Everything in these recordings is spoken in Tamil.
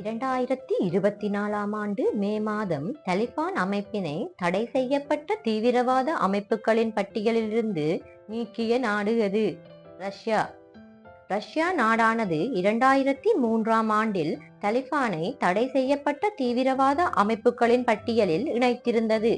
2024 மே மாதம் தலிபான் அமைப்பினை தடை செய்யப்பட்ட தீவிரவாத அமைப்புகளின் பட்டியலிலிருந்து நீக்கிய நாடு எது? ரஷ்யா. ரஷ்யா நாடானது 2003 தலிபானை தடை செய்யப்பட்ட தீவிரவாத அமைப்புகளின் பட்டியலில் இணைத்திருந்தது.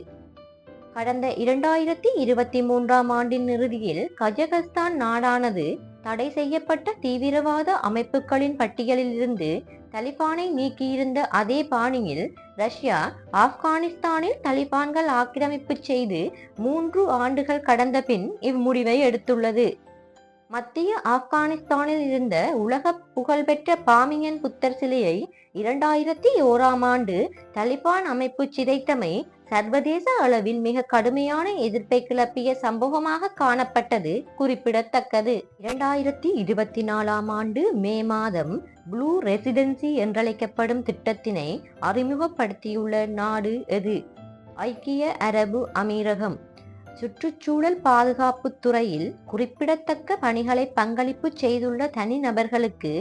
கடந்த 2023 இறுதியில் கஜகஸ்தான் நாடானது தடை செய்யப்பட்ட தீவிரவாத அமைப்புகளின் பட்டியலிலிருந்து தலிபானை நீக்கியிருந்த அதே பாணியில் ரஷ்யா ஆப்கானிஸ்தானில் தலிபான்கள் ஆக்கிரமிப்பு செய்து 3 ஆண்டுகள் கடந்த பின் இம்முடிவை எடுத்துள்ளது. மத்திய ஆப்கானிஸ்தானில் இருந்த உலக புகழ்பெற்ற பாமியன் புத்தர் சிலையை 2001 தலிபான் அமைப்பு சிதைத்தமை சர்வதேச அளவில் மிக கடுமையான எதிர்ப்பை கிளப்பிய சம்பவமாக காணப்பட்டது குறிப்பிடத்தக்கது. 2024 மே மாதம் ப்ளூ ரெசிடென்சி என்றழைக்கப்படும் திட்டத்தினை அறிமுகப்படுத்தியுள்ள நாடு எது? ஐக்கிய அரபு அமீரகம். சுற்றுச்சூழல் பாதுகாப்பு துறையில் குறிப்பிடத்தக்க பணிகளை பங்களிப்பு செய்துள்ள தனிநபர்களுக்கு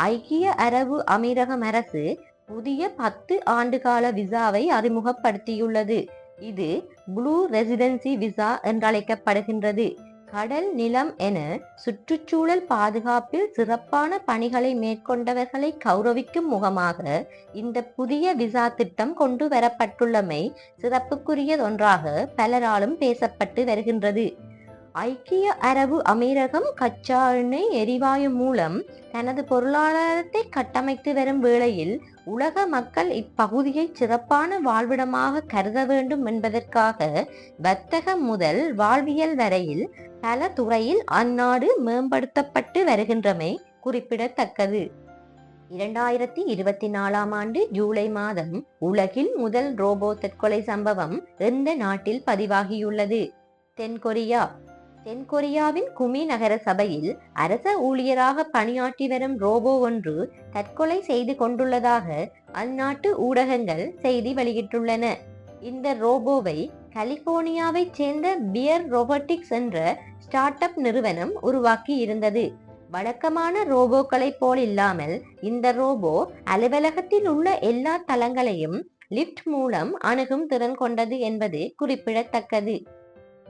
ஐக்கிய அரபு அமீரகம் அரசு புதிய 10 ஆண்டுகால விசாவை அறிமுகப்படுத்தியுள்ளது. இது ப்ளூ ரெசிடென்சி விசா என்றழைக்கப்படுகின்றது. கடல், நிலம் என சுற்றுச்சூழல் பாதுகாப்பில் சிறப்பான பணிகளை மேற்கொண்டவர்களை கௌரவிக்கும் முகமாக இந்த புதிய விசா திட்டம் கொண்டு வரப்பட்டுள்ளமை சிறப்புக்குரியதொன்றாக பலராலும் பேசப்பட்டு வருகின்றது. ஐக்கிய அரபு அமீரகம் கச்சா எண்ணெய் எரிவாயு மூலம் தனது பொருளாதாரத்தை கட்டமைத்து வரும் வேளையில் உலக மக்கள் இப்பகுதியை சிறப்பான வாழ்விடமாக கருத வேண்டும் என்பதற்காக வர்த்தகம் முதல் வாழ்வியல் வரையில் பல துறையில் அந்நாடு மேம்படுத்தப்பட்டு வருகின்றமை குறிப்பிடத்தக்கது. 2024 ஜூலை மாதம் உலகில் முதல் ரோபோ தற்கொலை சம்பவம் எந்த நாட்டில் பதிவாகியுள்ளது? தென்கொரியா. தென்கொரியாவின் குமி நகர சபையில் அரச ஊழியராக பணியாற்றி வரும் ரோபோ ஒன்று தற்கொலை செய்து கொண்டுள்ளதாக அந்நாட்டு ஊடகங்கள் செய்தி வெளியிட்டுள்ளன. இந்த ரோபோவை கலிபோர்னியாவைச் சேர்ந்த பியர் ரோபோட்டிக்ஸ் என்ற ஸ்டார்ட் அப் நிறுவனம் உருவாக்கி இருந்தது. வழக்கமான ரோபோக்களை போல் இல்லாமல் இந்த ரோபோ அலுவலகத்தில் உள்ள எல்லா தளங்களையும் லிப்ட் மூலம் அணுகும் திறன் கொண்டது என்பது குறிப்பிடத்தக்கது.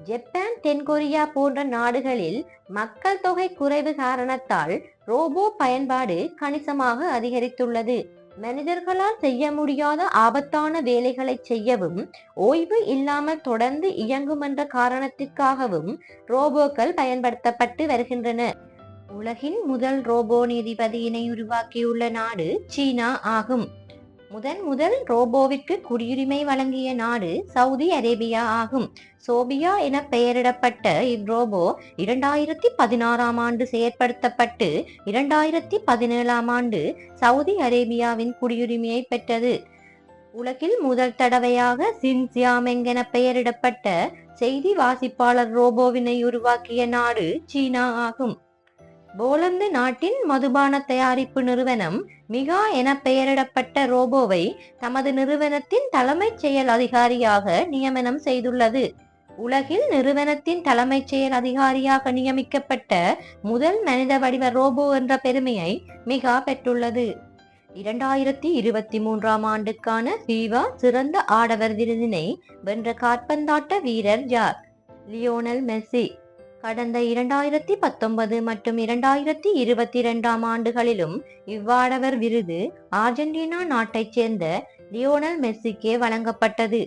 ஜப்பான், தென்கொரியா போன்ற நாடுகளில் மக்கள் தொகை குறைவு காரணத்தால் ரோபோ பயன்பாடு கணிசமாக அதிகரித்துள்ளது. மனிதர்களால் செய்ய முடியாத ஆபத்தான வேலைகளை செய்யவும் ஓய்வு இல்லாமல் தொடர்ந்து இயங்கும் என்ற காரணத்திற்காகவும் ரோபோக்கள் பயன்படுத்தப்பட்டு வருகின்றன. உலகின் முதல் ரோபோ நீதிபதியினை உருவாக்கியுள்ள நாடு சீனா ஆகும். முதல் ரோபோவிற்கு குடியுரிமை வழங்கிய நாடு சவுதி அரேபியா ஆகும். சோபியா என பெயரிடப்பட்ட இவ்ரோபோ 2016 செயற்படுத்தப்பட்டு 2017 சவுதி அரேபியாவின் குடியுரிமையை பெற்றது. உலகில் முதல் தடவையாக சின்சியாமெங் என பெயரிடப்பட்ட செய்தி வாசிப்பாளர் ரோபோவினை உருவாக்கிய நாடு சீனா ஆகும். போலந்து நாட்டின் மதுபான தயாரிப்பு நிறுவனம் மிகா என பெயரிடப்பட்ட ரோபோவை தமது நிறுவனத்தின் தலைமைச் செயல் அதிகாரியாக நியமனம் செய்துள்ளது. உலகில் நிறுவனத்தின் தலைமைச் செயல் அதிகாரியாக நியமிக்கப்பட்ட முதல் மனித வடிவ ரோபோ என்ற பெருமையை மிகா பெற்றுள்ளது. 2023 ஃபீவா சிறந்த ஆடவர் விருதினை வென்ற காற்பந்தாட்ட வீரர் யார்? Lionel Messi. கடந்த 2019 மற்றும் 2022 இவ்வாடவர் விருது ஆர்ஜென்டினா நாட்டைச் சேர்ந்த லியோனல் மெஸ்ஸிக்கே வழங்கப்பட்டது.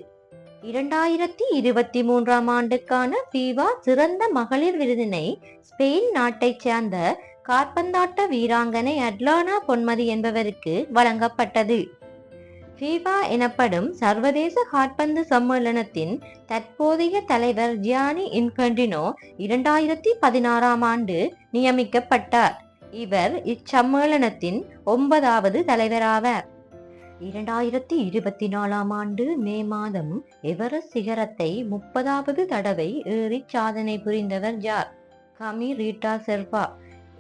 2023 ஃபீவா சிறந்த மகளிர் விருதினை ஸ்பெயின் நாட்டைச் சேர்ந்த காற்பந்தாட்ட வீராங்கனை அட்லானா பொன்மதி என்பவருக்கு வழங்கப்பட்டது. ஃபீபா எனப்படும் சர்வதேச காற்பந்து சம்மேளனத்தின் தற்போதைய தலைவர் ஜியானி இன்ஃபன்டினோ 2016 நியமிக்கப்பட்டார். இவர் இச்சம்மேளனத்தின் 9வது தலைவராவார். 2024 மே மாதம் எவரெஸ்ட் சிகரத்தை 30வது தடவை ஏறி சாதனை புரிந்தவர் யார்? கமி ரீட்டா செர்பா.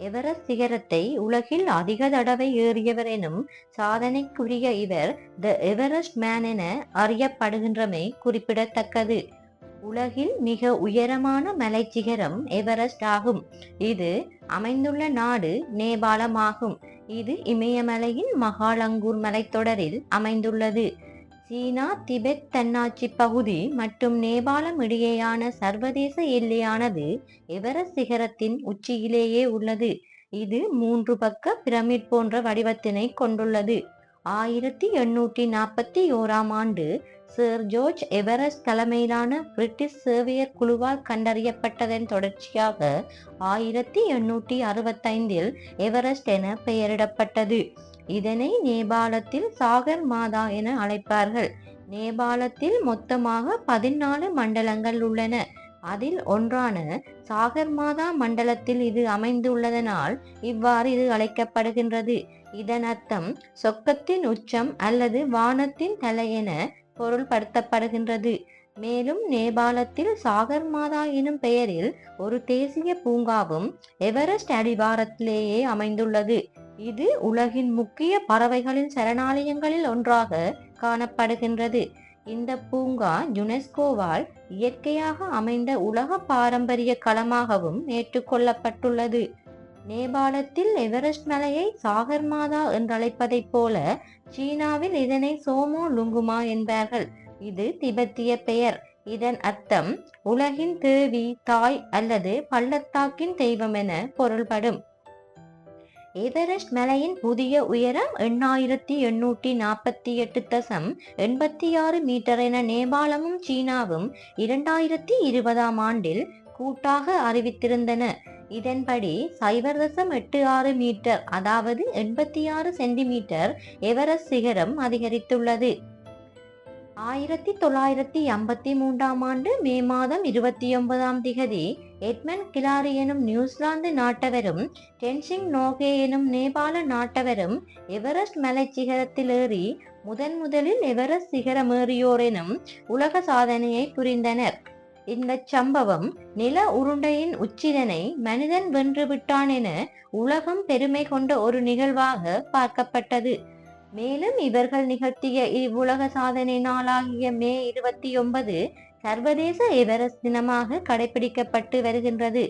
எவரெஸ்ட் சிகரத்தை உலகில் அதிக தடவை ஏறியவர் எனும் சாதனைக்குரிய இவர் த எவரெஸ்ட் மேன் என அறியப்படுகின்றமை குறிப்பிடத்தக்கது. உலகில் மிக உயரமான மலைச்சிகரம் எவரெஸ்ட் ஆகும். இது அமைந்துள்ள நாடு நேபாளம் ஆகும். இது இமயமலையின் மகாலங்கூர் மலைத்தொடரில் அமைந்துள்ளது. சீனா திபெத் தன்னாட்சி பகுதி மற்றும் நேபாளம் இடையேயான சர்வதேச எல்லையானது எவரெஸ்ட் சிகரத்தின் உச்சியிலேயே உள்ளது. இது 3 பக்க பிரமிட் போன்ற வடிவத்தினை கொண்டுள்ளது. 1841ஆம் ஆண்டு சர் ஜார்ஜ் எவரெஸ்ட் தலைமையிலான பிரிட்டிஷ் சேவையர் குழுவால் கண்டறியப்பட்டதன் தொடர்ச்சியாக 1865இல் எவரெஸ்ட் என பெயரிடப்பட்டது. இதனை நேபாளத்தில் சாகர் மாதா என அழைப்பார்கள். நேபாளத்தில் மொத்தமாக 14 மண்டலங்கள் உள்ளன. அதில் ஒன்றான சாகர் மாதா மண்டலத்தில் இது அமைந்துள்ளதனால் இவ்வாறு இது அழைக்கப்படுகின்றது. இதன் அர்த்தம் சொர்க்கத்தின் உச்சம் அல்லது வானத்தின் தலை என பொருள்படுத்தப்படுகின்றது. மேலும் நேபாளத்தில் சாகர் மாதா எனும் பெயரில் ஒரு தேசிய பூங்காவும் எவரெஸ்ட் அடிவாரத்திலேயே அமைந்துள்ளது. இது உலகின் முக்கிய பறவைகளின் சரணாலயங்களில் ஒன்றாக காணப்படுகின்றது. இந்த பூங்கா யுனெஸ்கோவால் இயற்கையாக அமைந்த உலக பாரம்பரிய களமாகவும் ஏற்றுக்கொள்ளப்பட்டுள்ளது. நேபாளத்தில் எவரெஸ்ட் மலையை சாகர் மாதா என்றழைப்பதைப் போல சீனாவில் இதனை சோமோ லுங்குமா என்பார்கள். இது திபெத்திய பெயர். இதன் அர்த்தம் உலகின் தேவி, தாய் அல்லது பள்ளத்தாக்கின் தெய்வம் என பொருள்படும். எவரெஸ்ட் மலையின் புதிய உயரம் 8848.86 மீட்டர் என நேபாளமும் சீனாவும் 2020ஆம் ஆண்டில் கூட்டாக அறிவித்திருந்தன. இதன்படி 0.86 மீட்டர் அதாவது 86 சென்டிமீட்டர் எவரெஸ்ட் சிகரம் அதிகரித்துள்ளது. 1953ஆம் ஆண்டு மே மாதம் 29ஆம் திகதி எட்மண்ட் கிலாரி எனும் நியூசிலாந்து நாட்டவரும் டென்சிங் நோர்கே எனும் நேபாள நாட்டவரும் எவரெஸ்ட் மலை சிகரத்தில் ஏறி முதலில் எவரெஸ்ட் சிகரமேறியோர் எனும் உலக சாதனையை புரிந்தனர். இந்த சம்பவம் நில உருண்டையின் உச்சிதனை மனிதன் வென்றுவிட்டான் என உலகம் பெருமை கொண்ட ஒரு நிகழ்வாக பார்க்கப்பட்டது. மேலும் இவர்கள் நிகழ்த்திய இவ்வுலக சாதனை நாளாகிய மே 29 சர்வதேச எவரெஸ்ட் தினமாக கடைபிடிக்கப்பட்டு வருகின்றது.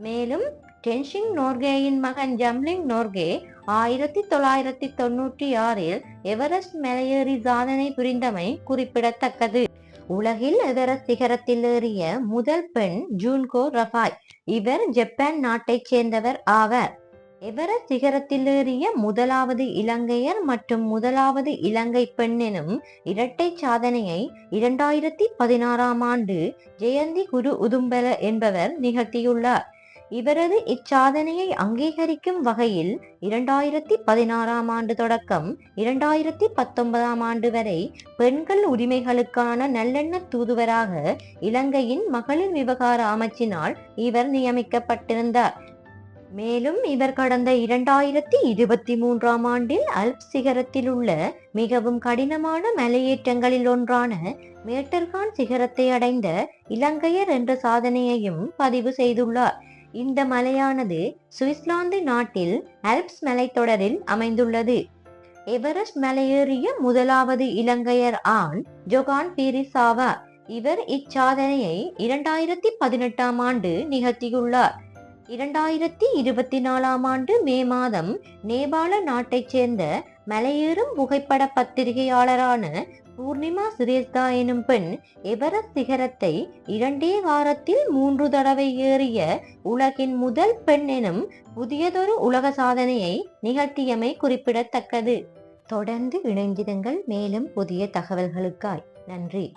மேலும் டென்சிங் நோர்கேயின் மகன் ஜம்லிங் நோர்கே 1996இல் எவரெஸ்ட் மலையேறி சாதனை புரிந்தமை குறிப்பிடத்தக்கது. உலகில் எவரெஸ்ட் சிகரத்தில் ஏறிய முதல் பெண் ஜூன்கோ ரஃபாய். இவர் ஜப்பான் நாட்டைச் சேர்ந்தவர் ஆவார். எவரெஸ்ட் சிகரத்தில் ஏறிய முதலாவது இலங்கையர் மற்றும் முதலாவது இலங்கை பெண் எனும் இரட்டை சாதனையை 2016ஆம் ஆண்டு ஜெயந்தி குரு உதும்பல என்பவர் நிகழ்த்தியுள்ளார். இவரது இச்சாதனையை அங்கீகரிக்கும் வகையில் 2016ஆம் ஆண்டு தொடக்கம் 2019ஆம் ஆண்டு வரை பெண்கள் உரிமைகளுக்கான நல்லெண்ண தூதுவராக இலங்கையின் மகளிர் விவகார அமைச்சினால் இவர் நியமிக்கப்பட்டிருந்தார். மேலும் இவர் கடந்த 2023ஆம் ஆண்டில் அல்ப்ஸ் சிகரத்தில் உள்ள மிகவும் கடினமான மலையேற்றங்களில் ஒன்றான மேட்டர்கான் சிகரத்தை அடைந்த இலங்கையர் என்ற சாதனையையும் பதிவு செய்துள்ளார். இந்த மலையானது சுவிட்சர்லாந்து நாட்டில் அல்ப்ஸ் மலைத்தொடரில் அமைந்துள்ளது. எவரெஸ்ட் மலையேறிய முதலாவது இலங்கையர் ஆண் ஜொகான் பீரிஸ் ஆவார். இவர் இச்சாதனையை 2018ஆம் ஆண்டு நிகழ்த்தியுள்ளார். 2024ஆம் ஆண்டு மே மாதம் நேபாள நாட்டைச் சேர்ந்த மலையேறும் புகைப்பட பத்திரிகையாளரான பூர்ணிமா சிரேஸ்தா எனும் பெண் எவரெஸ்ட் சிகரத்தை 2 வாரத்தில் 3 தடவை ஏறிய உலகின் முதல் பெண் எனும் புதியதொரு உலக சாதனையை நிகழ்த்தியமை குறிப்பிடத்தக்கது. தொடர்ந்து இணைந்திருங்கள். மேலும் புதிய தகவல்களுக்காய். நன்றி.